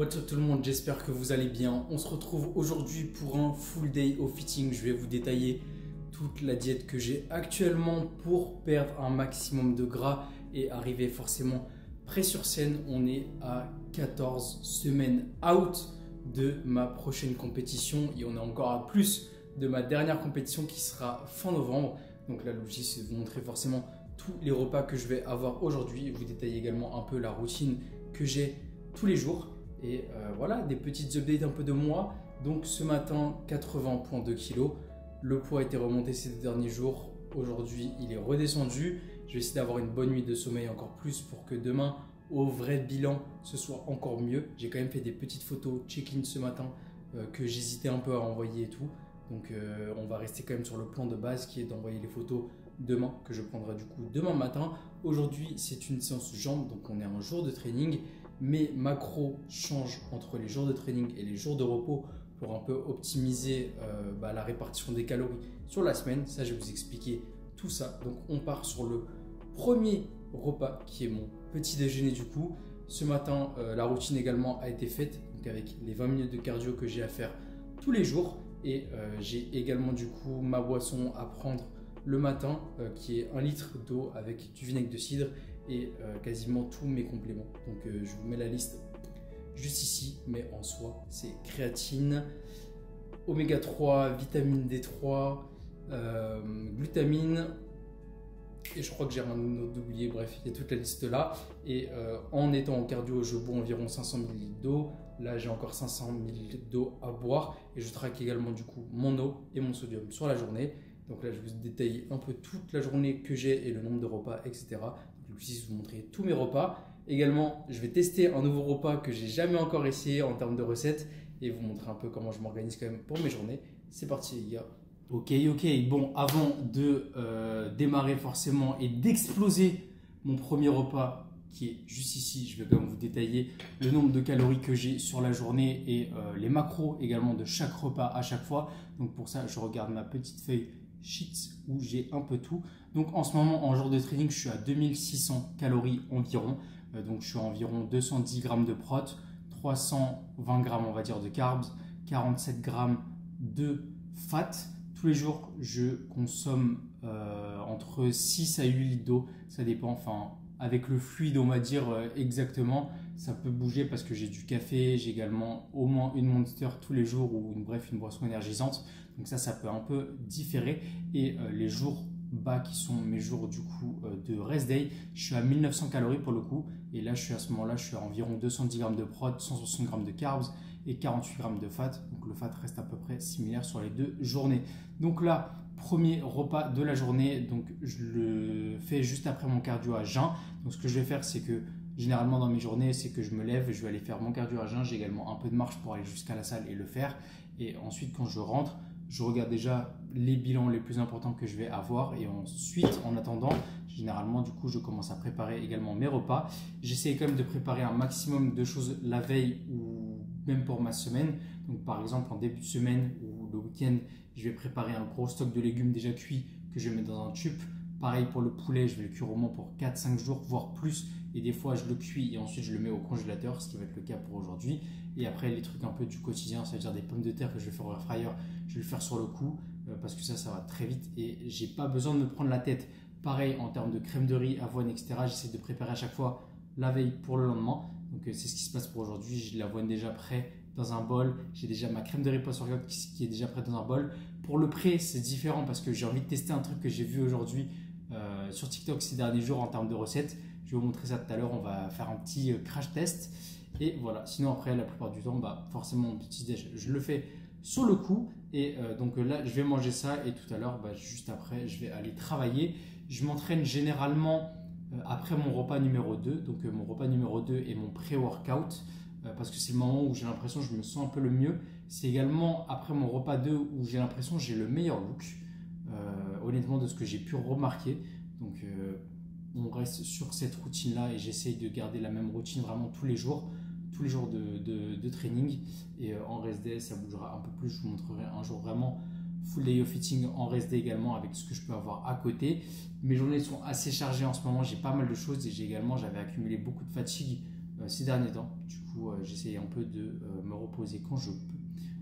What's up tout le monde, j'espère que vous allez bien. On se retrouve aujourd'hui pour un full day au fitting. Je vais vous détailler toute la diète que j'ai actuellement pour perdre un maximum de gras et arriver forcément prêt sur scène. On est à 14 semaines out de ma prochaine compétition et on est encore à plus de ma dernière compétition qui sera fin novembre. Donc là, l'objectif c'est de vous montrer forcément tous les repas que je vais avoir aujourd'hui et vous détailler également un peu la routine que j'ai tous les jours. Et voilà, des petites updates un peu de moi. Donc ce matin, 80,2 kg. Le poids a été remonté ces derniers jours. Aujourd'hui, il est redescendu. Je vais essayer d'avoir une bonne nuit de sommeil encore plus pour que demain, au vrai bilan, ce soit encore mieux. J'ai quand même fait des petites photos check-in ce matin que j'hésitais un peu à envoyer et tout. Donc on va rester quand même sur le plan de base qui est d'envoyer les photos demain, que je prendrai du coup demain matin. Aujourd'hui, c'est une séance jambes, donc on est un jour de training. Mes macros changent entre les jours de training et les jours de repos pour un peu optimiser la répartition des calories sur la semaine. Ça, je vais vous expliquer tout ça. Donc, on part sur le premier repas qui est mon petit déjeuner du coup. Ce matin, la routine également a été faite donc avec les 20 minutes de cardio que j'ai à faire tous les jours. Et j'ai également du coup ma boisson à prendre le matin qui est 1 litre d'eau avec du vinaigre de cidre et quasiment tous mes compléments. Donc je vous mets la liste juste ici, mais en soi c'est créatine, oméga 3, vitamine D3, glutamine et je crois que j'ai rien d'autre oublié. Bref, il y a toute la liste là et en étant en cardio je bois environ 500 ml d'eau. Là j'ai encore 500 ml d'eau à boire et je traque également du coup mon eau et mon sodium sur la journée. Donc là je vous détaille un peu toute la journée que j'ai et le nombre de repas, etc. Je vais aussi vous montrer tous mes repas. Également, je vais tester un nouveau repas que j'ai jamais encore essayé en termes de recettes et vous montrer un peu comment je m'organise quand même pour mes journées. C'est parti les gars. Ok, bon, avant de démarrer forcément et d'exploser mon premier repas qui est juste ici, je vais quand même vous détailler le nombre de calories que j'ai sur la journée et les macros également de chaque repas à chaque fois. Donc pour ça, je regarde ma petite feuille sheets où j'ai un peu tout. Donc en ce moment en jour de training je suis à 2600 calories environ, donc je suis à environ 210 grammes de prot, 320 grammes on va dire de carbs, 47 grammes de fat. Tous les jours je consomme entre 6 à 8 litres d'eau, ça dépend, enfin avec le fluide on va dire exactement, ça peut bouger parce que j'ai du café, j'ai également au moins une Monster tous les jours ou une boisson énergisante. Donc ça peut un peu différer. Et les jours bas qui sont mes jours du coup de rest day, je suis à 1900 calories pour le coup. Et là, à ce moment-là, je suis à environ 210 grammes de prot, 160 grammes de carbs et 48 grammes de fat. Donc le fat reste à peu près similaire sur les deux journées. Donc là, premier repas de la journée, donc je le fais juste après mon cardio à jeun. Donc ce que je vais faire, c'est que généralement dans mes journées, c'est que je me lève et je vais aller faire mon cardio à jeun. J'ai également un peu de marche pour aller jusqu'à la salle et le faire. Et ensuite, quand je rentre, je regarde déjà les bilans les plus importants que je vais avoir. Et ensuite, en attendant, généralement, du coup, je commence à préparer également mes repas. J'essaie quand même de préparer un maximum de choses la veille ou même pour ma semaine. Donc, par exemple, en début de semaine ou le week-end, je vais préparer un gros stock de légumes déjà cuits que je vais mettre dans un tube. Pareil pour le poulet, je vais le cuire au moins pour 4-5 jours, voire plus. Et des fois, je le cuis et ensuite, je le mets au congélateur, ce qui va être le cas pour aujourd'hui. Et après, les trucs un peu du quotidien, ça veut dire des pommes de terre que je vais faire au air fryer, je vais le faire sur le coup parce que ça va très vite et j'ai pas besoin de me prendre la tête. Pareil, en termes de crème de riz, avoine, etc., j'essaie de préparer à chaque fois la veille pour le lendemain. Donc, c'est ce qui se passe pour aujourd'hui. J'ai l'avoine déjà prêt dans un bol. J'ai déjà ma crème de riz post-workout qui est déjà prête dans un bol. Pour le prêt, c'est différent parce que j'ai envie de tester un truc que j'ai vu aujourd'hui sur TikTok ces derniers jours en termes de recettes. Je vais vous montrer ça tout à l'heure. On va faire un petit crash test. Et voilà, sinon après la plupart du temps, forcément mon petit déj, je le fais sur le coup. Et donc là, je vais manger ça et tout à l'heure, juste après, je vais aller travailler. Je m'entraîne généralement après mon repas numéro 2. Donc mon repas numéro 2 est mon pré-workout parce que c'est le moment où j'ai l'impression que je me sens un peu le mieux. C'est également après mon repas 2 où j'ai l'impression que j'ai le meilleur look, honnêtement de ce que j'ai pu remarquer. Donc on reste sur cette routine-là et j'essaye de garder la même routine vraiment tous les jours de training. Et en rest day, ça bougera un peu plus. Je vous montrerai un jour vraiment full day of fitting en rest day également avec ce que je peux avoir à côté. Mes journées sont assez chargées en ce moment. J'ai pas mal de choses et j'avais accumulé beaucoup de fatigue ces derniers temps. Du coup, j'essaie un peu de me reposer quand je peux.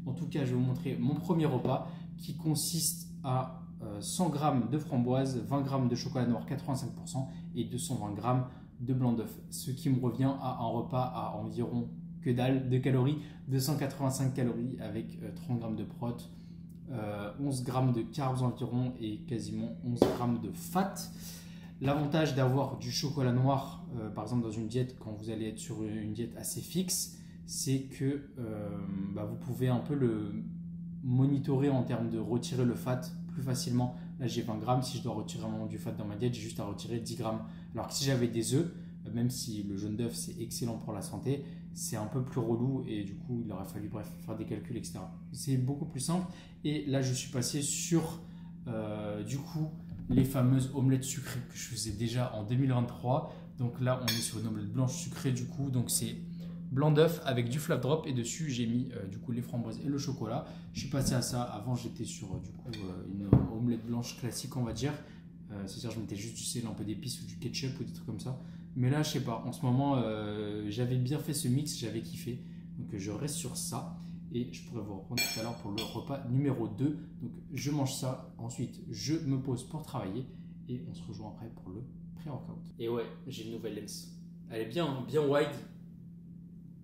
En tout cas, je vais vous montrer mon premier repas qui consiste à 100 g de framboise, 20 g de chocolat noir 85% et 220 g de blanc d'œuf. Ce qui me revient à un repas à environ que dalle de calories, 285 calories avec 30 g de prot, 11 g de carbs environ et quasiment 11 g de fat. L'avantage d'avoir du chocolat noir, par exemple dans une diète, quand vous allez être sur une diète assez fixe, c'est que vous pouvez un peu le monitorer en termes de retirer le fat plus facilement. Là, j'ai 20 grammes. Si je dois retirer du fat dans ma diète, j'ai juste à retirer 10 grammes. Alors que si j'avais des œufs, même si le jaune d'œuf c'est excellent pour la santé, c'est un peu plus relou et du coup, il aurait fallu faire des calculs, etc. C'est beaucoup plus simple. Et là, je suis passé sur les fameuses omelettes sucrées que je faisais déjà en 2023. Donc là, on est sur une omelette blanche sucrée du coup. Donc c'est blanc d'œuf avec du flap drop et dessus j'ai mis les framboises et le chocolat. Je suis passé à ça. Avant j'étais sur une omelette blanche classique, on va dire. C'est-à-dire je mettais juste du sel, un peu d'épices ou du ketchup ou des trucs comme ça. Mais là je sais pas, en ce moment j'avais bien fait ce mix, j'avais kiffé. Donc je reste sur ça et je pourrais vous reprendre tout à l'heure pour le repas numéro 2. Donc je mange ça, ensuite je me pose pour travailler et on se rejoint après pour le pré-workout. Et ouais, j'ai une nouvelle lens. Elle est bien wide.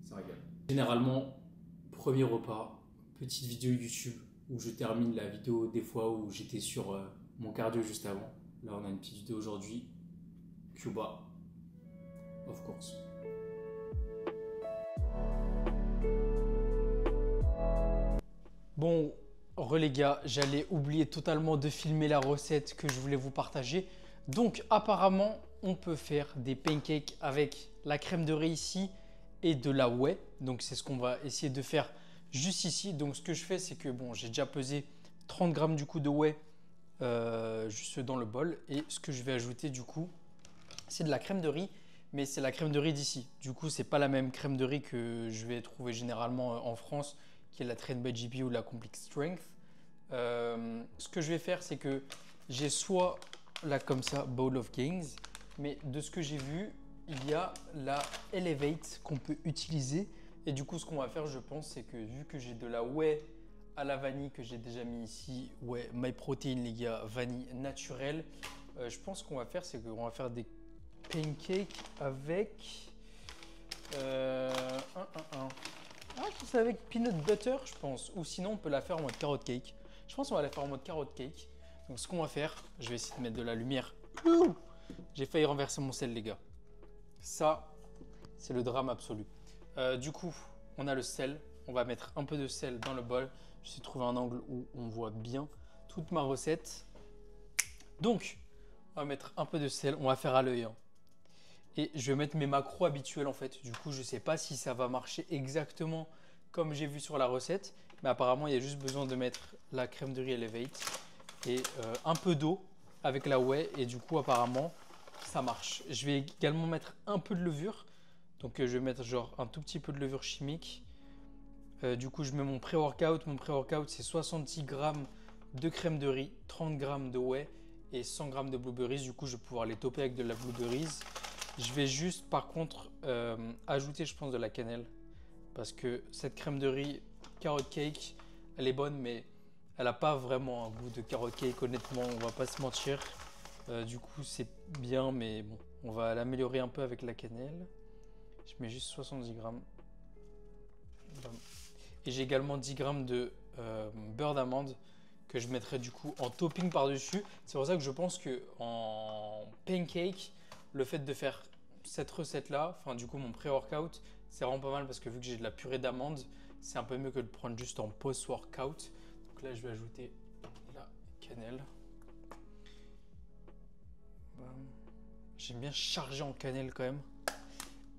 Ça régale. Généralement, premier repas, petite vidéo YouTube où je termine la vidéo des fois où j'étais sur mon cardio juste avant. Là, on a une petite vidéo aujourd'hui. Cuba, of course. Bon, les gars, j'allais oublier totalement de filmer la recette que je voulais vous partager. Donc, apparemment, on peut faire des pancakes avec la crème de riz ici et de la whey. Donc c'est ce qu'on va essayer de faire juste ici. Donc ce que je fais, c'est que bon, j'ai déjà pesé 30 g du coup de whey juste dans le bol. Et ce que je vais ajouter du coup, c'est de la crème de riz, mais c'est la crème de riz d'ici. Du coup, c'est pas la même crème de riz que je vais trouver généralement en France, qui est la Train by JP ou la Complete Strength. Ce que je vais faire, c'est que j'ai soit là comme ça, Bowl of Gains, mais de ce que j'ai vu, il y a la Elevate qu'on peut utiliser. Et du coup, ce qu'on va faire, je pense, c'est que vu que j'ai de la whey à la vanille que j'ai déjà mis ici, whey My Protein, les gars, vanille naturelle, je pense qu'on va faire, c'est qu'on va faire des pancakes avec c'est avec peanut butter, je pense. Ou sinon, on peut la faire en mode carrot cake. Je pense qu'on va la faire en mode carrot cake. Donc, ce qu'on va faire, je vais essayer de mettre de la lumière. J'ai failli renverser mon sel, les gars. Ça, c'est le drame absolu. Du coup, on a le sel. On va mettre un peu de sel dans le bol. J'essaie de trouver un angle où on voit bien toute ma recette. Donc, on va mettre un peu de sel. On va faire à l'œil. Et je vais mettre mes macros habituels en fait. Du coup, je ne sais pas si ça va marcher exactement comme j'ai vu sur la recette. Mais apparemment, il y a juste besoin de mettre la crème de riz Elevate et un peu d'eau avec la whey. Et du coup, apparemment, ça marche. Je vais également mettre un peu de levure. Donc, je vais mettre genre un tout petit peu de levure chimique. Du coup, je mets mon pré-workout. Mon pré-workout, c'est 70 g de crème de riz, 30 g de whey et 100 g de blueberries. Du coup, je vais pouvoir les toper avec de la blueberries. Je vais juste, par contre, ajouter, je pense, de la cannelle. Parce que cette crème de riz carrot cake, elle est bonne, mais elle n'a pas vraiment un goût de carrot cake, honnêtement. On va pas se mentir. Du coup, c'est bien, mais bon, on va l'améliorer un peu avec la cannelle. Je mets juste 70 g. Et j'ai également 10 g de beurre d'amande que je mettrai du coup en topping par-dessus. C'est pour ça que je pense que en pancake, le fait de faire cette recette-là, enfin du coup mon pré-workout, c'est vraiment pas mal parce que vu que j'ai de la purée d'amande, c'est un peu mieux que de prendre juste en post-workout. Donc là, je vais ajouter la cannelle. J'aime bien charger en cannelle quand même.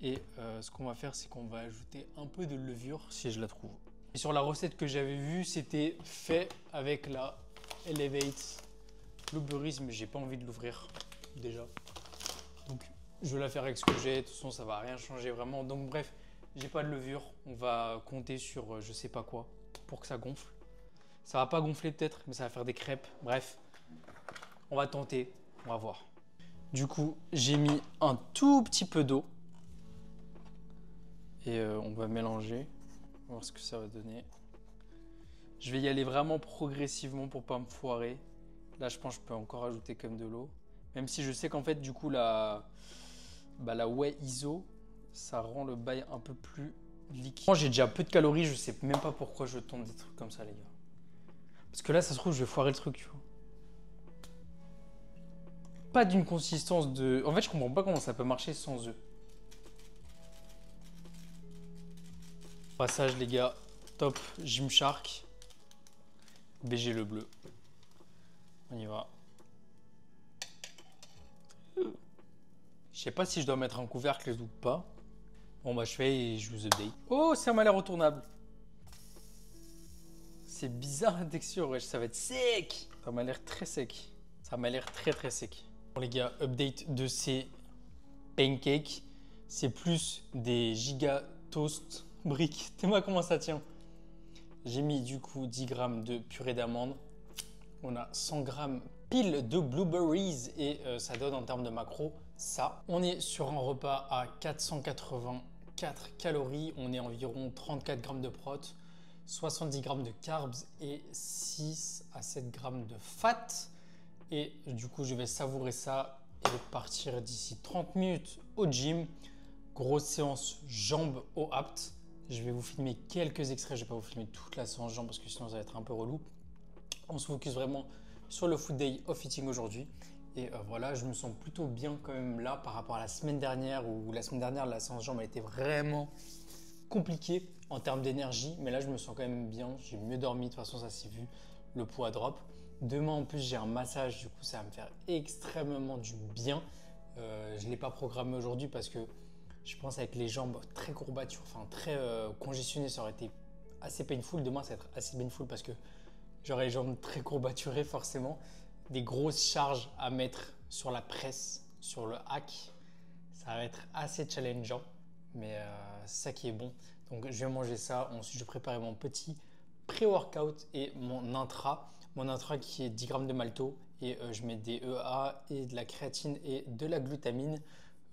Et ce qu'on va faire, c'est qu'on va ajouter un peu de levure si je la trouve. Et sur la recette que j'avais vue, c'était fait avec la Elevate Blueberries, mais j'ai pas envie de l'ouvrir déjà. Donc je vais la faire avec ce que j'ai. De toute façon, ça va rien changer vraiment. Donc bref, j'ai pas de levure. On va compter sur je sais pas quoi pour que ça gonfle. Ça va pas gonfler peut-être, mais ça va faire des crêpes. Bref, on va tenter. On va voir. Du coup, j'ai mis un tout petit peu d'eau. et on va mélanger. On va voir ce que ça va donner. Je vais y aller vraiment progressivement pour pas me foirer. Là, je pense que je peux encore ajouter quand même de l'eau. Même si je sais qu'en fait, du coup, la whey iso, ça rend le bail un peu plus liquide. Moi, j'ai déjà peu de calories, je sais même pas pourquoi je tente des trucs comme ça, les gars. Parce que là, ça se trouve, je vais foirer le truc, tu vois. Pas d'une consistance de... En fait, je comprends pas comment ça peut marcher sans œufs. Passage, les gars, top Gymshark. BG le bleu. On y va. Je sais pas si je dois mettre un couvercle ou pas. Bon bah je fais et je vous update. Oh, ça m'a l'air retournable. C'est bizarre la texture, wesh, ça va être sec. Ça m'a l'air très sec. Ça m'a l'air très sec. Bon les gars, update de ces pancakes. C'est plus des giga toast briques. Dis-moi comment ça tient. J'ai mis du coup 10 grammes de purée d'amande. On a 100 grammes pile de blueberries et ça donne en termes de macros ça. On est sur un repas à 484 calories. On est environ 34 grammes de prot, 70 grammes de carbs et 6 à 7 grammes de fat. Et du coup, je vais savourer ça et partir d'ici 30 minutes au gym. Grosse séance jambes au apt. Je vais vous filmer quelques extraits. Je ne vais pas vous filmer toute la séance jambes parce que sinon ça va être un peu relou. On se focus vraiment sur le food day of eating aujourd'hui. Et voilà, je me sens plutôt bien quand même là par rapport à la semaine dernière où la semaine dernière, la séance jambes a été vraiment compliquée en termes d'énergie. Mais là, je me sens quand même bien. J'ai mieux dormi. De toute façon, ça s'est vu. Le poids drop. Demain, en plus, j'ai un massage. Du coup, ça va me faire extrêmement du bien. Je ne l'ai pas programmé aujourd'hui parce que je pense avec les jambes très courbatures, enfin très congestionnées, ça aurait été assez painful. Demain, ça va être assez painful parce que j'aurai les jambes très courbaturées forcément. Des grosses charges à mettre sur la presse, sur le hack. Ça va être assez challengeant, mais c'est ça qui est bon. Donc je vais manger ça. Ensuite, je vais préparer mon petit pré-workout et mon intra. Mon intra qui est 10 grammes de malto et je mets des EA et de la créatine et de la glutamine.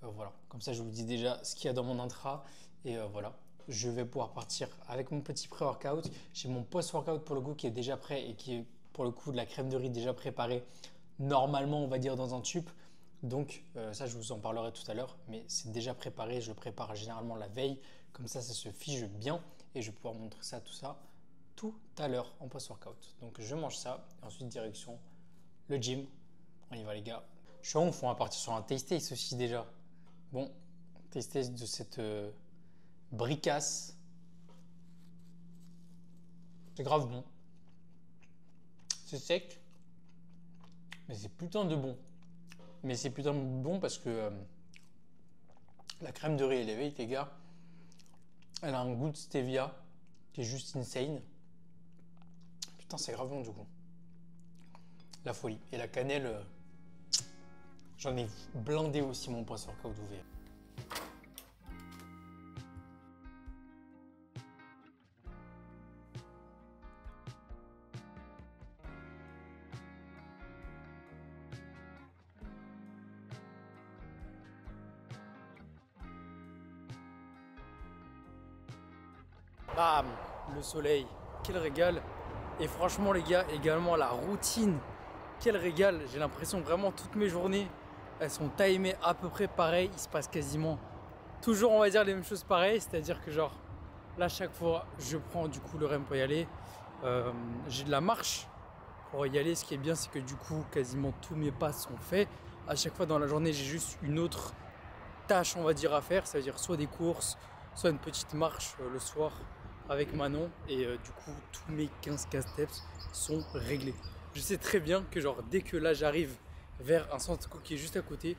Voilà, comme ça je vous dis déjà ce qu'il y a dans mon intra et voilà. Je vais pouvoir partir avec mon petit pré-workout. J'ai mon post-workout pour le coup qui est déjà prêt et qui est pour le coup de la crème de riz déjà préparée normalement on va dire dans un tube. Donc ça je vous en parlerai tout à l'heure mais c'est déjà préparé. Je le prépare généralement la veille. Comme ça se fige bien et je vais pouvoir montrer ça tout à l'heure en post-workout. Donc je mange ça et ensuite direction le gym. On y va les gars. Je suis en ouf, on va partir sur un taste taste aussi déjà. Bon, taste taste de cette bricasse. C'est grave bon. C'est sec, mais c'est putain de bon. Mais c'est putain de bon parce que la crème de riz élevée, les gars, elle a un goût de stevia qui est juste insane. Putain, c'est grave bon du coup. La folie. Et la cannelle, j'en ai blindé aussi mon post-workout ouvert. Bam, le soleil, quel régal. Et franchement les gars, également la routine, quel régal. J'ai l'impression vraiment toutes mes journées, elles sont timées à peu près pareil. Il se passe quasiment toujours on va dire les mêmes choses pareilles. C'est-à-dire que genre là chaque fois je prends du coup le REM pour y aller. J'ai de la marche pour y aller. Ce qui est bien c'est que du coup quasiment tous mes pas sont faits. À chaque fois dans la journée j'ai juste une autre tâche on va dire à faire. Ça veut dire soit des courses, soit une petite marche le soir avec Manon et du coup tous mes 15 steps sont réglés. Je sais très bien que genre dès que là j'arrive vers un centre qui est juste à côté,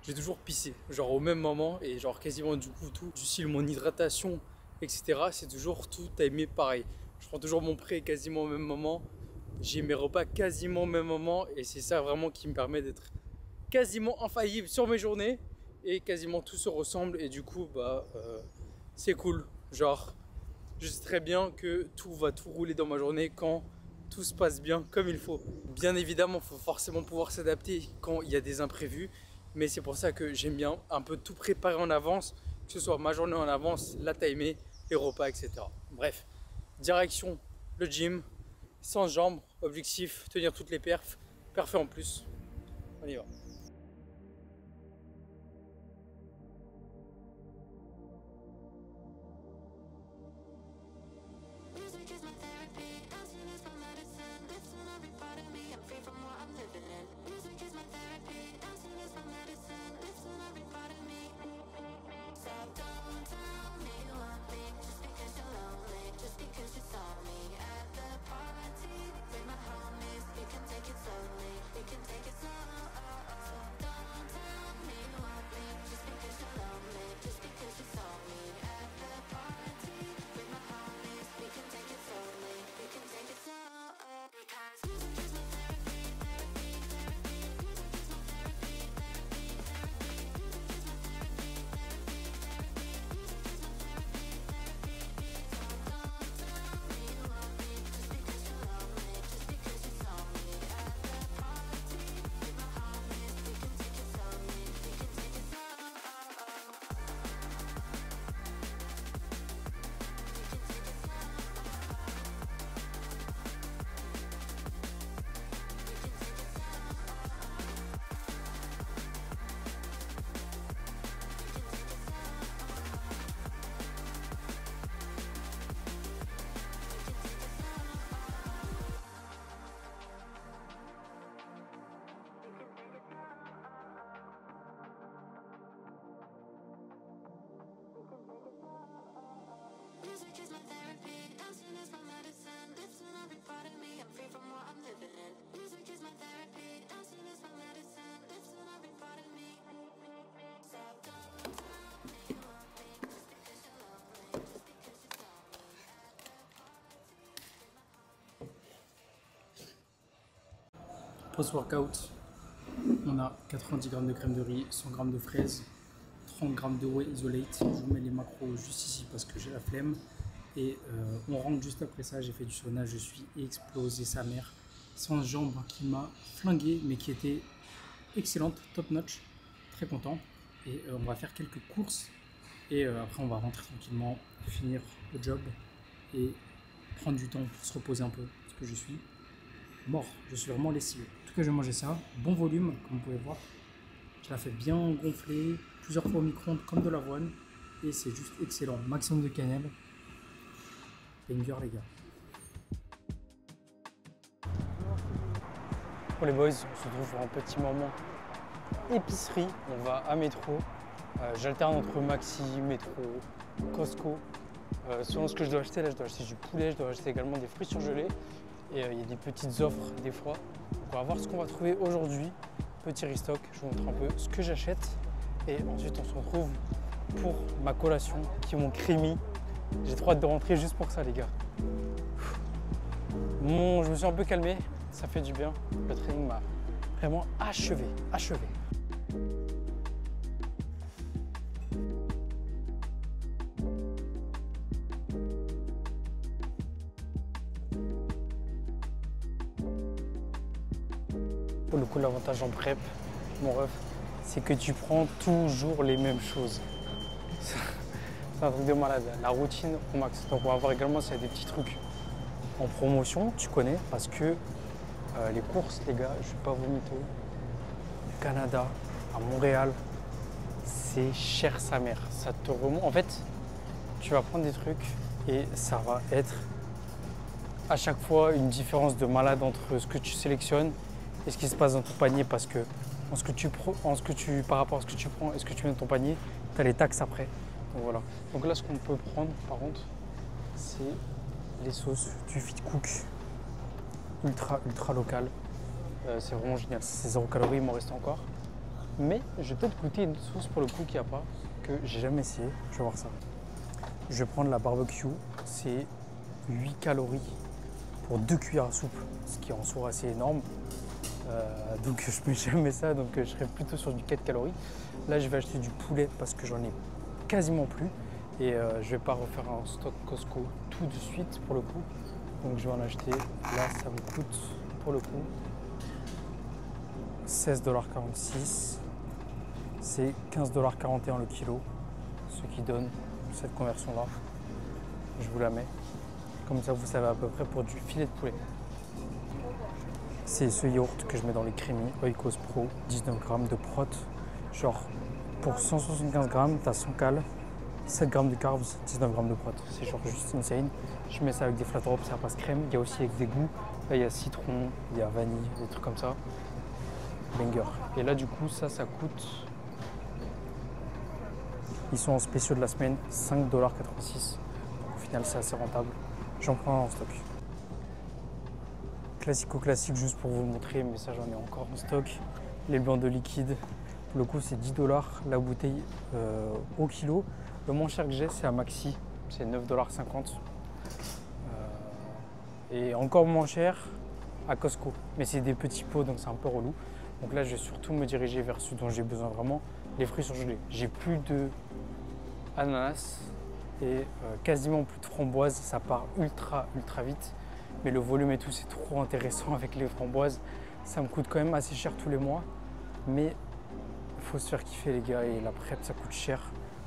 j'ai toujours pissé genre au même moment et genre quasiment du coup tout du style mon hydratation etc. C'est toujours tout timé pareil. Je prends toujours mon prêt quasiment au même moment, j'ai mes repas quasiment au même moment et c'est ça vraiment qui me permet d'être quasiment infaillible sur mes journées et quasiment tout se ressemble et du coup bah c'est cool. Genre je sais très bien que tout va tout rouler dans ma journée quand tout se passe bien comme il faut. Bien évidemment, il faut forcément pouvoir s'adapter quand il y a des imprévus. Mais c'est pour ça que j'aime bien un peu tout préparer en avance que ce soit ma journée en avance, la timer, les repas, etc. Bref, direction le gym, sans jambes, objectif, tenir toutes les perfs, parfait en plus. On y va. Post-workout, on a 90 g de crème de riz, 100 g de fraises, 30 g de whey isolate. Je vous mets les macros juste ici parce que j'ai la flemme. Et on rentre juste après ça, j'ai fait du sauna, je suis explosé sa mère. Sans jambe qui m'a flingué mais qui était excellente, top notch, très content. Et on va faire quelques courses et après on va rentrer tranquillement, finir le job et prendre du temps pour se reposer un peu parce que je suis mort, je suis vraiment lessivé. En tout cas je vais manger ça, bon volume comme vous pouvez voir. Je la fais bien gonfler, plusieurs fois au micro-ondes comme de l'avoine et c'est juste excellent, maximum de cannelle. Banger les gars. Pour les boys, on se retrouve pour un petit moment épicerie. On va à Métro. J'alterne entre Maxi, Métro, Costco. Selon ce que je dois acheter, là je dois acheter du poulet, je dois acheter également des fruits surgelés. Et il y a des petites offres des fois. Donc, on va voir ce qu'on va trouver aujourd'hui. Petit restock, je vous montre un peu ce que j'achète. Et ensuite on se retrouve pour ma collation qui est mon creamy. J'ai trop hâte de rentrer juste pour ça les gars. Bon, je me suis un peu calmé, ça fait du bien. Le training m'a vraiment achevé. Pour le coup, l'avantage en prep, mon ref, c'est que tu prends toujours les mêmes choses. C'est un truc de malade, la routine au max. Donc on va voir également s'il y a des petits trucs en promotion, tu connais, parce que les courses, les gars, je ne vais pas vous mytho. Au Canada, à Montréal, c'est cher sa mère. Ça te remonte. En fait, tu vas prendre des trucs et ça va être à chaque fois une différence de malade entre ce que tu sélectionnes et ce qui se passe dans ton panier, parce que par rapport à ce que tu prends et ce que tu mets dans ton panier, tu as les taxes après. Donc voilà. Donc là, ce qu'on peut prendre, par contre, c'est les sauces du Fit Cook ultra local. C'est vraiment génial. C'est 0 calories, il m'en reste encore. Mais je vais peut-être goûter une sauce pour le coup qu'il n'y a pas, que j'ai jamais essayé. Je vais voir ça. Je vais prendre la barbecue. C'est 8 calories pour 2 cuillères à soupe, ce qui est en soi assez énorme. Donc je mets jamais ça, donc je serai plutôt sur du 4 calories. Là, je vais acheter du poulet parce que j'en ai quasiment plus. Et je vais pas refaire un stock Costco tout de suite pour le coup. Donc je vais en acheter. Là, ça me coûte pour le coup 16,46 $. C'est 15,41 $ le kilo ce qui donne cette conversion-là. Je vous la mets. Comme ça, vous savez à peu près pour du filet de poulet. C'est ce yaourt que je mets dans les crémis, Oikos Pro, 19 grammes de prot. Genre, pour 175 grammes, tu as 100 cales, 7 grammes de carbs, 19 grammes de prot. C'est genre juste insane. Je mets ça avec des flat drops, ça passe crème. Il y a aussi avec des goûts. Là, il y a citron, il y a vanille, des trucs comme ça. Banger. Et là, du coup, ça coûte. Ils sont en spéciaux de la semaine, 5,86 $. Au final, c'est assez rentable. J'en prends un en stock. Classico-classique, juste pour vous montrer, mais ça, j'en ai encore en stock. Les blancs de liquide. Pour le coup, c'est 10 $ la bouteille au kilo. Le moins cher que j'ai, c'est à Maxi. C'est 9,50 $. Et encore moins cher à Costco. Mais c'est des petits pots, donc c'est un peu relou. Donc là, je vais surtout me diriger vers ce dont j'ai besoin vraiment, les fruits surgelés. J'ai plus de ananas et quasiment plus de framboises. Ça part ultra vite. Mais le volume et tout, c'est trop intéressant avec les framboises. Ça me coûte quand même assez cher tous les mois. Mais il faut se faire kiffer les gars. Et la prep, ça coûte cher.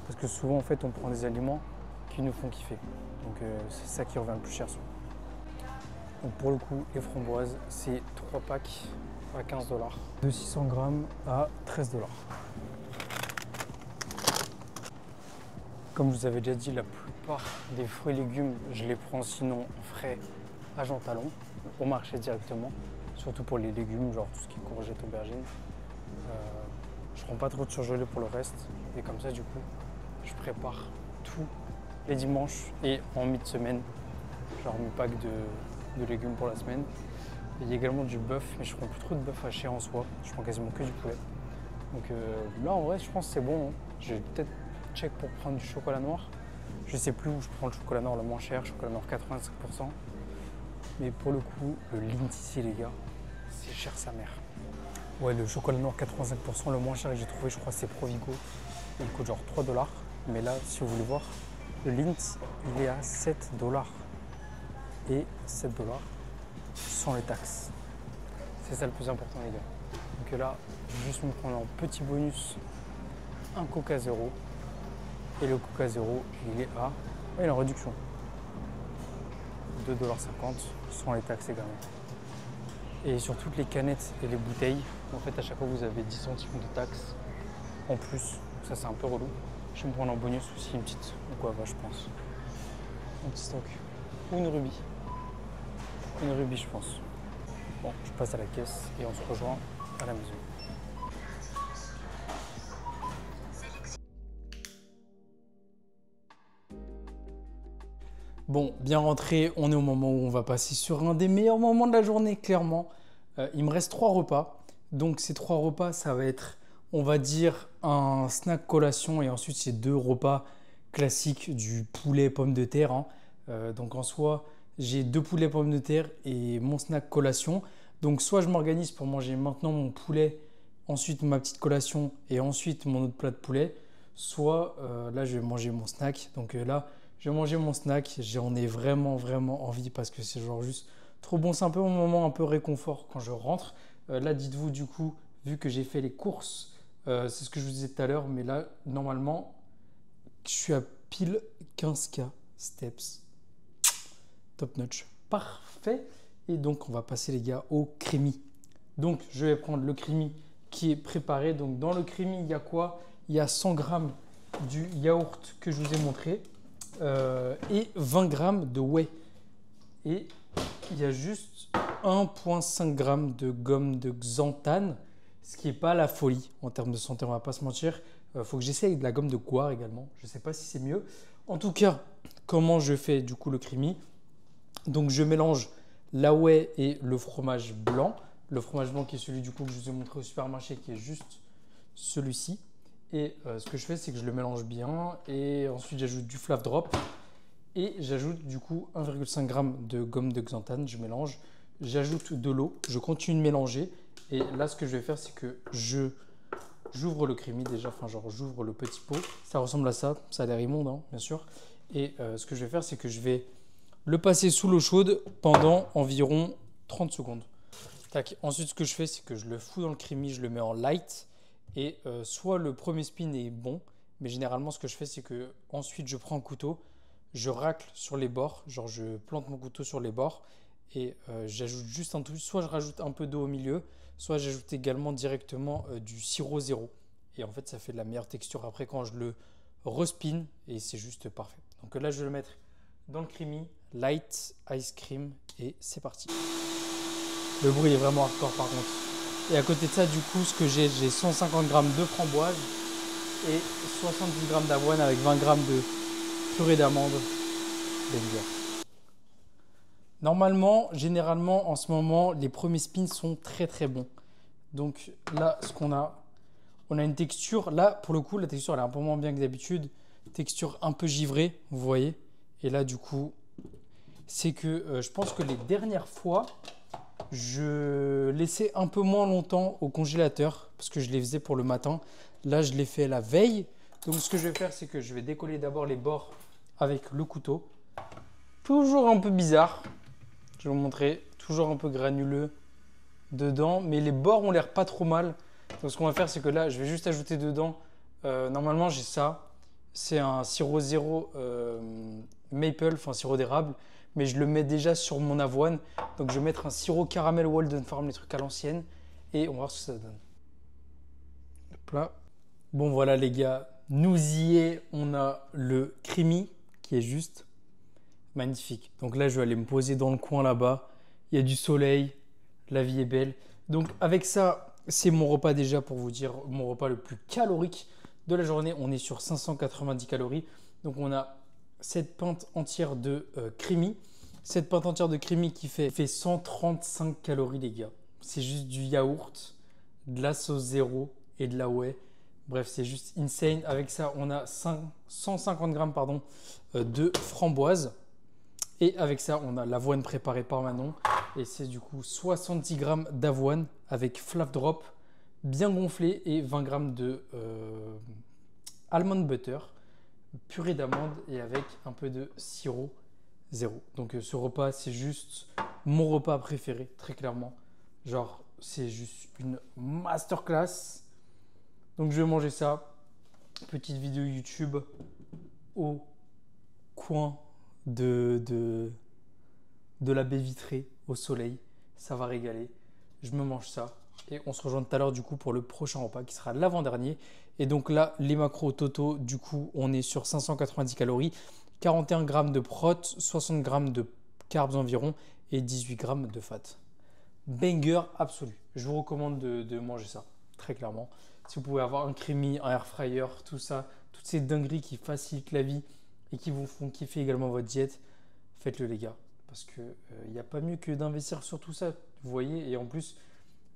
Parce que souvent, en fait, on prend des aliments qui nous font kiffer. Donc c'est ça qui revient le plus cher souvent. Donc pour le coup, les framboises, c'est 3 packs à 15 $. De 600 grammes à 13 $. Comme je vous avais déjà dit, la plupart des fruits et légumes, je les prends sinon frais à Jean Talon, au marché directement. Surtout pour les légumes, genre tout ce qui est courgettes, aubergines. Je prends pas trop de surgelé pour le reste. Et comme ça, du coup, je prépare tous les dimanches et en mi-semaine. Genre mes packs de légumes pour la semaine. Il y a également du bœuf, mais je prends plus trop de bœuf haché en soi. Je prends quasiment que du poulet. Donc là, en vrai, je pense que c'est bon. Hein. Je vais peut-être check pour prendre du chocolat noir. Je sais plus où je prends le chocolat noir le moins cher, chocolat noir 85%. Mais pour le coup, le Lindt ici, les gars, c'est cher sa mère. Ouais, le chocolat noir 85%, le moins cher que j'ai trouvé, je crois, c'est Provigo. Il coûte genre 3 $. Mais là, si vous voulez voir, le Lindt, il est à 7 $. Et 7 $ sans les taxes. C'est ça le plus important, les gars. Donc là, je vais juste me prendre en petit bonus un Coca Zéro. Et le Coca Zéro, il est à. Il est en réduction. 2,50 $ sans les taxes également. Et sur toutes les canettes et les bouteilles, en fait, à chaque fois, vous avez 10 centimes de taxes en plus. Ça, c'est un peu relou. Je vais me prendre en bonus aussi une petite guava, je pense. Un petit stock. Ou une rubis. Une rubis, je pense. Bon, je passe à la caisse et on se rejoint à la maison. Bon, bien rentré, on est au moment où on va passer sur un des meilleurs moments de la journée, clairement. Il me reste 3 repas. Donc ces 3 repas, ça va être, on va dire, un snack collation et ensuite ces 2 repas classiques du poulet pommes de terre. Hein. Donc en soi, j'ai 2 poulets pommes de terre et mon snack collation. Donc soit je m'organise pour manger maintenant mon poulet, ensuite ma petite collation et ensuite mon autre plat de poulet. Soit là, je vais manger mon snack. Donc là, je vais manger mon snack. J'en ai vraiment envie parce que c'est genre juste trop bon. C'est un peu mon moment un peu réconfort quand je rentre. Là, dites-vous du coup, vu que j'ai fait les courses, c'est ce que je vous disais tout à l'heure, mais là, normalement, je suis à pile 15K steps. Top notch. Parfait. Et donc, on va passer les gars au crémi. Donc, je vais prendre le crémi qui est préparé. Donc, dans le crémi, il y a quoi? Il y a 100 grammes du yaourt que je vous ai montré et 20 grammes de whey. Et il y a juste 1,5 g de gomme de xanthane, ce qui n'est pas la folie en termes de santé, on ne va pas se mentir. Il faut que j'essaye de la gomme de guar également. Je ne sais pas si c'est mieux. En tout cas, comment je fais du coup le crémi? Donc, je mélange la whey et le fromage blanc. Le fromage blanc qui est celui du coup que je vous ai montré au supermarché, qui est juste celui-ci. Et ce que je fais, c'est que je le mélange bien. Et ensuite, j'ajoute du flav drop. Et j'ajoute du coup 1,5 g de gomme de xanthane. Je mélange. J'ajoute de l'eau. Je continue de mélanger. Et là, ce que je vais faire, c'est que j'ouvre le crémi déjà. Enfin, genre, j'ouvre le petit pot. Ça ressemble à ça. Ça a l'air immonde, hein, bien sûr. Et ce que je vais faire, c'est que je vais le passer sous l'eau chaude pendant environ 30 secondes. Tac. Ensuite, ce que je fais, c'est que je le fous dans le crémi. Je le mets en light. Et soit le premier spin est bon, Mais généralement, ce que je fais, c'est que ensuite je prends un couteau, je racle sur les bords, genre je plante mon couteau sur les bords et j'ajoute juste un tout. Soit je rajoute un peu d'eau au milieu, soit j'ajoute également directement du sirop zéro. Et en fait, ça fait de la meilleure texture après quand je le respin et c'est juste parfait. Donc là, je vais le mettre dans le creamy, light ice cream et c'est parti. Le bruit est vraiment hardcore par contre. Et à côté de ça, du coup, ce que j'ai 150 g de framboise et 70 g d'avoine avec 20 g de purée d'amande. Banger. Normalement, généralement, en ce moment, les premiers spins sont très très bons. Donc là, ce qu'on a, on a une texture. Là, pour le coup, la texture elle est un peu moins bien que d'habitude. Texture un peu givrée, vous voyez. Et là, du coup, c'est que je pense que les dernières fois, je laissais un peu moins longtemps au congélateur parce que je les faisais pour le matin. Là, je l'ai fait la veille. Donc, ce que je vais faire, c'est que je vais décoller d'abord les bords avec le couteau. Toujours un peu bizarre. Je vais vous montrer. Toujours un peu granuleux dedans. Mais les bords ont l'air pas trop mal. Donc, ce qu'on va faire, c'est que là, je vais juste ajouter dedans. Normalement, j'ai ça. C'est un sirop zéro maple, enfin sirop d'érable. Mais je le mets déjà sur mon avoine. Donc, je vais mettre un sirop caramel Walden Farm, les trucs à l'ancienne. Et on va voir ce que ça donne. Hop là. Bon, voilà les gars. Nous y est. On a le creamy qui est juste magnifique. Donc là, je vais aller me poser dans le coin là-bas. Il y a du soleil. La vie est belle. Donc, avec ça, c'est mon repas déjà pour vous dire mon repas le plus calorique de la journée. On est sur 590 calories. Donc, on a cette pinte entière de creamy. Cette pinte entière de creamy qui fait 135 calories, les gars. C'est juste du yaourt, de la sauce zéro et de la whey. Bref, c'est juste insane. Avec ça, on a 150 grammes pardon, de framboise. Et avec ça, on a l'avoine préparée par Manon. Et c'est du coup 70 grammes d'avoine avec Flav Drop bien gonflé et 20 grammes de almond butter, purée d'amande et avec un peu de sirop zéro. Donc ce repas, c'est juste mon repas préféré, très clairement. Genre, c'est juste une masterclass. Donc je vais manger ça. Petite vidéo YouTube au coin de la baie vitrée au soleil. Ça va régaler. Je me mange ça. Et on se rejoint tout à l'heure du coup pour le prochain repas qui sera l'avant-dernier. Et donc là, les macros Toto, du coup, on est sur 590 calories, 41 grammes de prot, 60 grammes de carbs environ et 18 grammes de fat. Banger absolu. Je vous recommande de manger ça, très clairement. Si vous pouvez avoir un creamy, un air fryer, tout ça, toutes ces dingueries qui facilitent la vie et qui vous font kiffer également votre diète, faites-le les gars. Parce qu'il n'y a pas mieux que d'investir sur tout ça, vous voyez. Et en plus,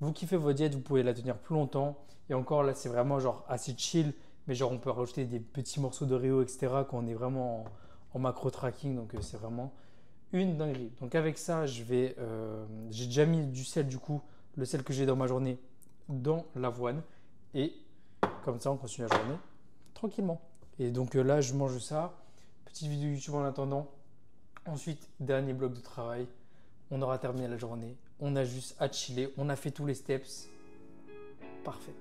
vous kiffez votre diète, vous pouvez la tenir plus longtemps. Et encore là, c'est vraiment genre assez chill. Mais genre, on peut rajouter des petits morceaux de Oreo, etc. quand on est vraiment en macro tracking. Donc, c'est vraiment une dinguerie. Donc, avec ça, j'ai déjà mis du sel du coup, le sel que j'ai dans ma journée, dans l'avoine. Et comme ça, on continue la journée tranquillement. Et donc là, je mange ça. Petite vidéo YouTube en attendant. Ensuite, dernier bloc de travail. On aura terminé la journée. On a juste à chiller. On a fait tous les steps. Parfait.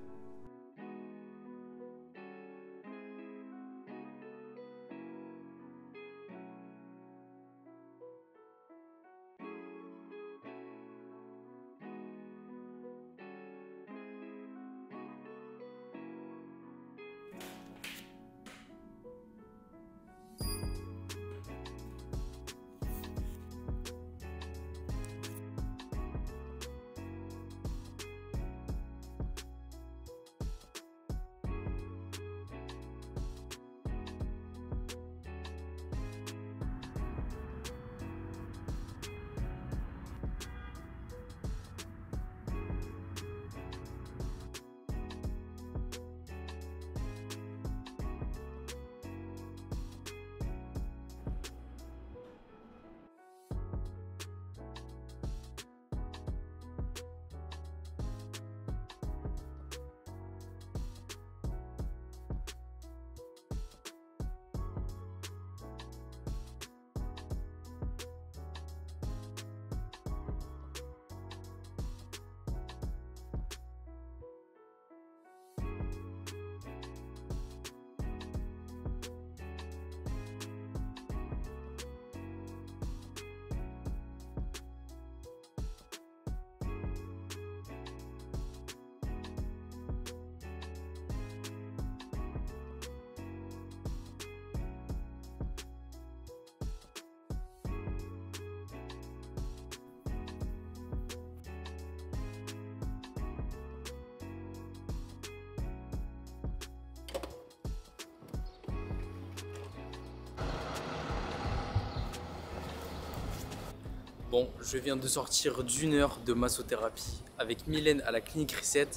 Bon, je viens de sortir d'1 heure de massothérapie avec Mylène à la clinique Reset.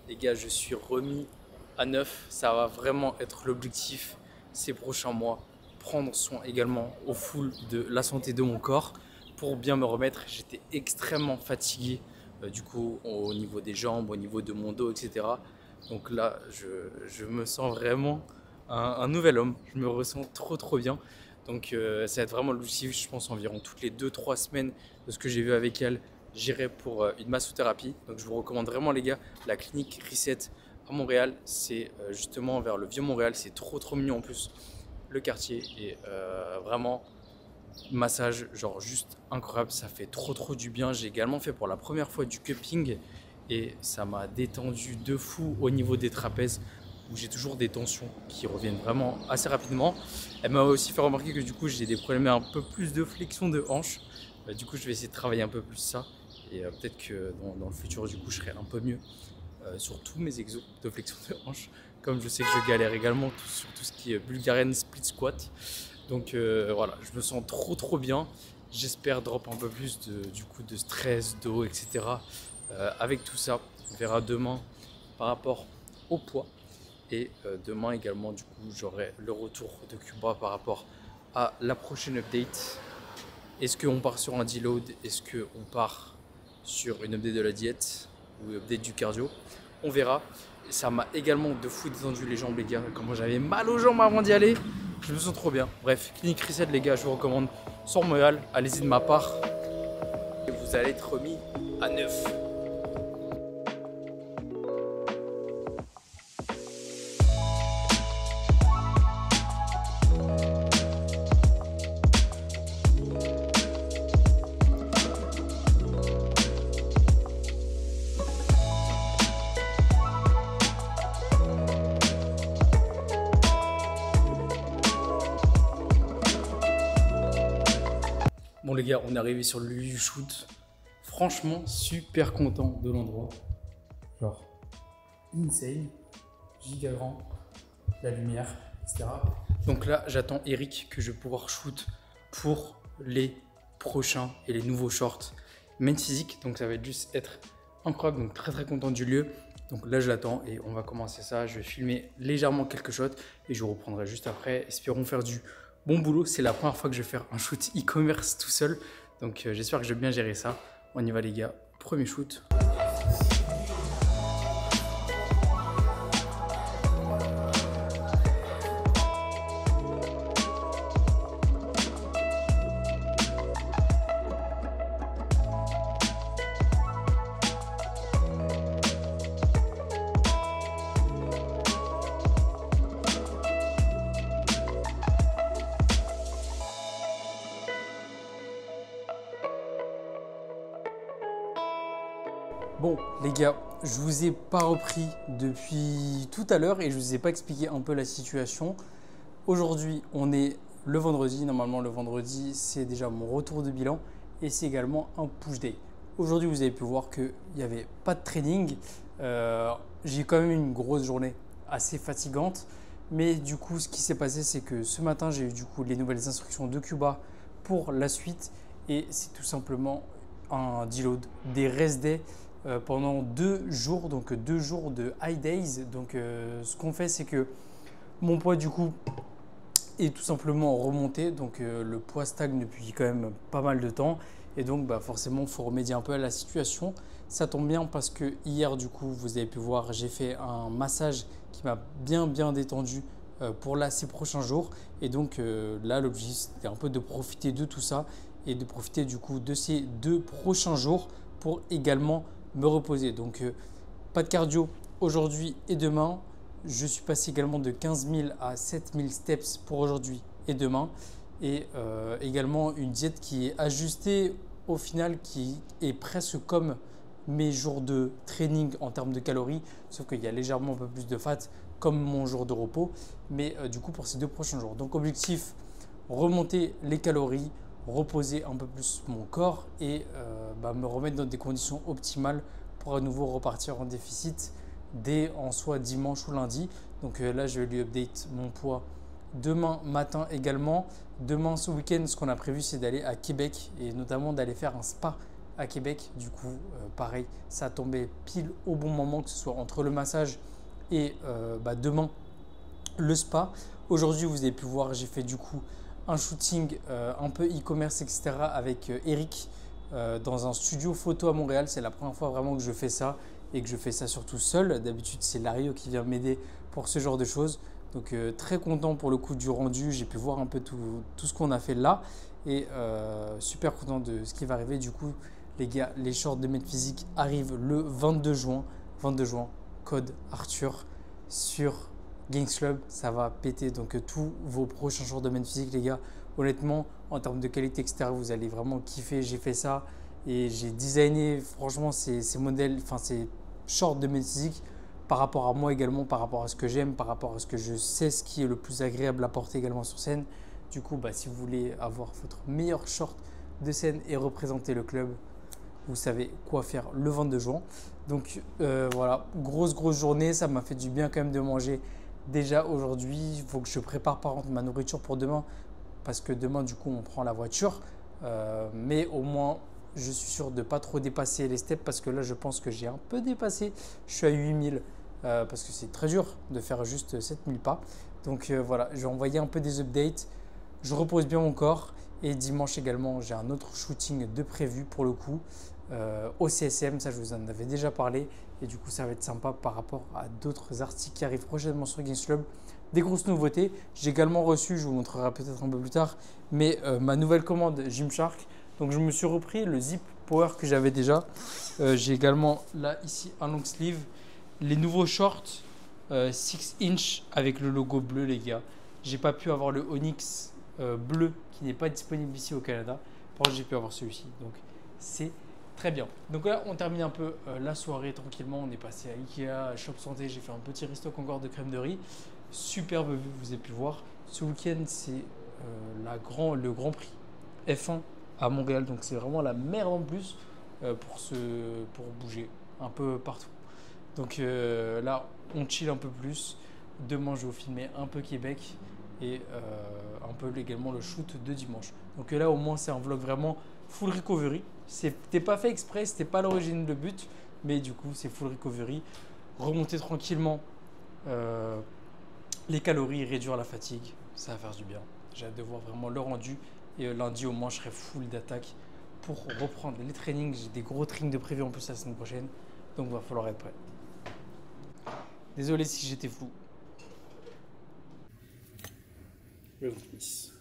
Les gars, je suis remis à neuf. Ça va vraiment être l'objectif ces prochains mois. Prendre soin également au full de la santé de mon corps pour bien me remettre. J'étais extrêmement fatigué du coup au niveau des jambes, au niveau de mon dos, etc. Donc là, je me sens vraiment un nouvel homme. Je me ressens trop bien. Donc ça va être vraiment l'objectif, je pense environ toutes les 2-3 semaines de ce que j'ai vu avec elle, j'irai pour une massothérapie. Donc je vous recommande vraiment les gars, la clinique Reset à Montréal, c'est justement vers le Vieux-Montréal, c'est trop mignon en plus, le quartier est vraiment massage, genre juste incroyable, ça fait trop du bien. J'ai également fait pour la première fois du cupping et ça m'a détendu de fou au niveau des trapèzes, où j'ai toujours des tensions qui reviennent vraiment assez rapidement. Elle m'a aussi fait remarquer que du coup j'ai des problèmes un peu plus de flexion de hanche. Du coup je vais essayer de travailler un peu plus ça et peut-être que dans le futur du coup je serai un peu mieux sur tous mes exos de flexion de hanche, comme je sais que je galère également sur tout ce qui est Bulgarian split squat. Donc voilà, je me sens trop bien. J'espère drop un peu plus du coup de stress, d'eau, etc. Avec tout ça, on verra demain par rapport au poids. Et demain également, du coup, j'aurai le retour de Cuba par rapport à la prochaine update. Est-ce qu'on part sur un deload? Est-ce qu'on part sur une update de la diète ou une update du cardio? On verra. Ça m'a également de fou détendu les jambes, les gars. Comment j'avais mal aux jambes avant d'y aller. Je me sens trop bien. Bref, clinique Reset, les gars, je vous recommande sur Montréal. Allez-y de ma part. Et vous allez être remis à neuf. Bon les gars, on est arrivé sur le shoot. Franchement, super content de l'endroit. Genre, insane, giga grand, la lumière, etc. Donc là, j'attends Eric que je vais pouvoir shoot pour les prochains et les nouveaux shorts main physique. Donc ça va juste être incroyable, donc très content du lieu. Donc là, je l'attends et on va commencer ça. Je vais filmer légèrement quelques shots et je vous reprendrai juste après. Espérons faire du bon boulot. C'est la première fois que je vais faire un shoot e-commerce tout seul. Donc j'espère que je vais bien gérer ça. On y va les gars. Premier shoot. Bon les gars, je vous ai pas repris depuis tout à l'heure et je vous ai pas expliqué un peu la situation. Aujourd'hui, on est le vendredi. Normalement, le vendredi, c'est déjà mon retour de bilan et c'est également un push day. Aujourd'hui, vous avez pu voir qu'il n'y avait pas de training. J'ai quand même eu une grosse journée assez fatigante. Mais du coup, ce qui s'est passé, c'est que ce matin, j'ai eu du coup les nouvelles instructions de Cuba pour la suite. Et c'est tout simplement un deload, des rest days pendant 2 jours, donc 2 jours de high days. Donc ce qu'on fait, c'est que mon poids du coup est tout simplement remonté. Donc le poids stagne depuis quand même pas mal de temps. Et donc forcément, il faut remédier un peu à la situation. Ça tombe bien parce que hier, du coup, vous avez pu voir, j'ai fait un massage qui m'a bien détendu pour là, ces prochains jours. Et donc là, l'objectif, c'était un peu de profiter de tout ça et de profiter du coup de ces 2 prochains jours pour également me reposer. Donc pas de cardio aujourd'hui et demain. Je suis passé également de 15 000 à 7 000 steps pour aujourd'hui et demain. Et également une diète qui est ajustée au final, qui est presque comme mes jours de training en termes de calories, sauf qu'il y a légèrement un peu plus de fat comme mon jour de repos, mais du coup pour ces 2 prochains jours. Donc objectif, remonter les calories, reposer un peu plus mon corps et me remettre dans des conditions optimales pour à nouveau repartir en déficit dès en soit dimanche ou lundi. Donc là je vais lui update mon poids demain matin également. Demain, ce week-end, ce qu'on a prévu, c'est d'aller à Québec et notamment d'aller faire un spa à Québec. Du coup, pareil, ça a tombé pile au bon moment, que ce soit entre le massage et demain, le spa. Aujourd'hui, vous avez pu voir, j'ai fait du coup un shooting un peu e-commerce, etc. avec Eric dans un studio photo à Montréal. C'est la première fois vraiment que je fais ça et que je fais ça surtout seul. D'habitude, c'est Lario qui vient m'aider pour ce genre de choses. Donc très content pour le coup du rendu. J'ai pu voir un peu tout ce qu'on a fait là et super content de ce qui va arriver. Du coup, les gars, les shorts de Made Physique arrivent le 22 juin. 22 juin, code Arthur sur Gangs Club, ça va péter. Donc tous vos prochains shorts de Made Physique, les gars, honnêtement, en termes de qualité, etc., vous allez vraiment kiffer. J'ai fait ça et j'ai designé franchement ces modèles, enfin ces shorts de Made Physique par rapport à moi également, par rapport à ce que j'aime, par rapport à ce que je sais, ce qui est le plus agréable à porter également sur scène. Du coup, si vous voulez avoir votre meilleur short de scène et représenter le club, vous savez quoi faire le 22 juin. Donc voilà, grosse journée, ça m'a fait du bien quand même de manger déjà aujourd'hui. Il faut que je prépare par contre ma nourriture pour demain parce que demain du coup on prend la voiture. Mais au moins je suis sûr de ne pas trop dépasser les steps parce que là je pense que j'ai un peu dépassé. Je suis à 8000 parce que c'est très dur de faire juste 7000 pas. Donc voilà, je vais envoyer un peu des updates. Je repose bien mon corps et dimanche également j'ai un autre shooting de prévu pour le coup au CSM, ça je vous en avais déjà parlé et du coup ça va être sympa par rapport à d'autres articles qui arrivent prochainement sur Gangs Club. Des grosses nouveautés. J'ai également reçu, je vous montrerai peut-être un peu plus tard, mais ma nouvelle commande Gymshark. Donc je me suis repris le Zip Power que j'avais déjà. J'ai également là ici un long sleeve, les nouveaux shorts 6 inch avec le logo bleu les gars. J'ai pas pu avoir le Onyx bleu qui n'est pas disponible ici au Canada. Par contre j'ai pu avoir celui-ci. Donc c'est très bien. Donc là, on termine un peu la soirée tranquillement. On est passé à Ikea, à Shop Santé. J'ai fait un petit restock encore de crème de riz. Superbe vue, vous avez pu voir. Ce week-end, c'est le Grand Prix F1 à Montréal. Donc c'est vraiment la merde en plus pour bouger un peu partout. Donc là, on chill un peu plus. Demain, je vais vous filmer un peu Québec et un peu également le shoot de dimanche. Donc là, au moins, c'est un vlog vraiment full recovery. C'était pas fait exprès, c'était pas l'origine de but, mais du coup, c'est full recovery. Remonter tranquillement les calories, réduire la fatigue, ça va faire du bien. J'ai hâte de voir vraiment le rendu. Et lundi, au moins, je serai full d'attaque pour reprendre les trainings. J'ai des gros trainings de prévu en plus la semaine prochaine. Donc, il va falloir être prêt. Désolé si j'étais fou. Le 10.